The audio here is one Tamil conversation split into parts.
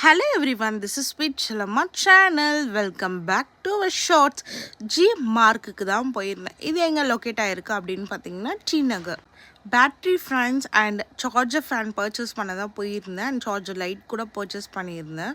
Hello everyone, this is Sweet Chalama channel. Welcome back to our shorts. G மார்க்குக்கு தான் போயிருந்தேன். இது எங்கே லொக்கேட் ஆகிருக்கு அப்படின்னு பார்த்தீங்கன்னா T Nagar. Battery fans and charger fan purchase பண்ண தான் போயிருந்தேன் அண்ட் சார்ஜர் லைட் கூட பர்ச்சேஸ் பண்ணியிருந்தேன்.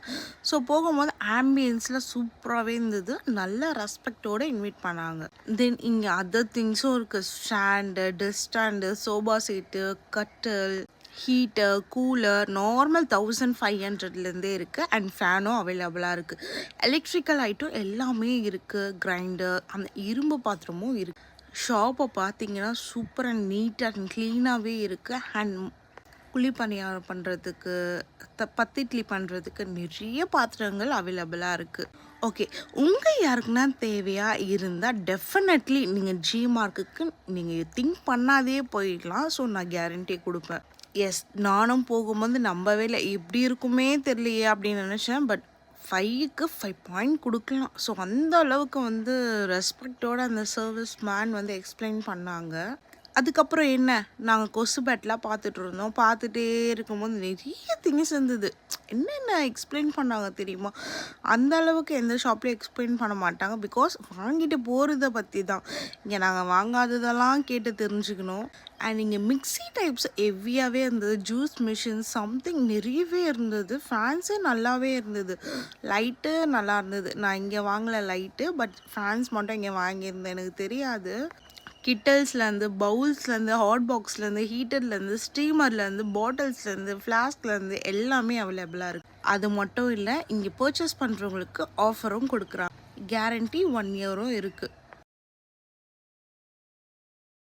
ஸோ போகும்போது ஆம்பியன்ஸில் சூப்பராகவே இருந்தது, நல்ல ரெஸ்பெக்டோடு இன்வைட் பண்ணாங்க. தென் இங்கே அதர் திங்ஸும் இருக்குது, ஸ்டாண்டு, டெஸ்க் ஸ்டாண்டு, சோபா சீட்டு, கட்டில், ஹீட்டர், கூலர், நார்மல் 1500லேருந்தே இருக்குது அண்ட் ஃபேனும் அவைலபிளாக இருக்குது. எலக்ட்ரிக்கல் ஐட்டம் எல்லாமே இருக்குது, கிரைண்டர், அந்த இரும்பு பாத்திரமும் இருக்குது. ஷாப்பை பார்த்தீங்கன்னா சூப்பர் அண்ட் நீட் அண்ட் க்ளீனாகவே இருக்குது அண்ட் குழிப்பணியாரம் பண்ணுறதுக்கு, பத்திட்லி பண்ணுறதுக்கு நிறைய பாத்திரங்கள் அவைலபிளாக இருக்குது. ஓகே, உங்கள் யாருக்குன்னா தேவையாக இருந்தால் டெஃபினெட்லி நீங்கள் ஜி மார்க்குக்கு நீங்கள் திங்க் பண்ணாதே போயிடலாம். ஸோ நான் கேரண்டி கொடுப்பேன். எஸ், நானும் போகும்போது நம்பவே இல்லை, எப்படி இருக்குமே தெரியலையே அப்படின்னு நினச்சேன். பட் 5க்கு 5 பாயிண்ட் கொடுக்கலாம். ஸோ அந்த அளவுக்கு ரெஸ்பெக்டோடு அந்த சர்வீஸ் மேன் எக்ஸ்பிளைன் பண்ணாங்க. அதுக்கப்புறம் என்ன, நாங்கள் கொசு பேட்லாம் பார்த்துட்டு இருந்தோம். பார்த்துட்டே இருக்கும்போது நிறைய திங்ஸ் இருந்தது. என்னென்ன எக்ஸ்பிளைன் பண்ணாங்க தெரியுமா? அந்த அளவுக்கு எந்த ஷாப்லேயும் எக்ஸ்பிளைன் பண்ண மாட்டாங்க. பிகாஸ் வாங்கிட்டு போகிறத பற்றி தான். இங்கே நாங்கள் வாங்காததெல்லாம் கேட்டு தெரிஞ்சுக்கணும். அண்ட் இங்கே மிக்ஸி டைப்ஸ் ஹெவியாகவே இருந்தது, ஜூஸ் மிஷின் சம்திங் நிறையவே இருந்தது, ஃபேன்ஸே நல்லாவே இருந்தது, லைட்டு நல்லா இருந்தது. நான் இங்கே வாங்கலை லைட்டு, பட் ஃபேன்ஸ் மட்டும் இங்கே வாங்கியிருந்தேன். எனக்கு தெரியாது. கிட்டல்ஸ்லேருந்து, பவுல்ஸ்லேருந்து, ஹாட் பாக்ஸ்லேருந்து, ஹீட்டர்லேருந்து, ஸ்டீமர்லேருந்து, பாட்டில்ஸ்லேருந்து, ஃப்ளாஸ்க்லேருந்து எல்லாமே அவைலபிளாக இருக்குது. அது மட்டும் இல்லை, இங்கே பர்ச்சேஸ் பண்ணுறவங்களுக்கு ஆஃபரும் கொடுக்குறாங்க. கேரண்டி 1 இயரும் இருக்குது.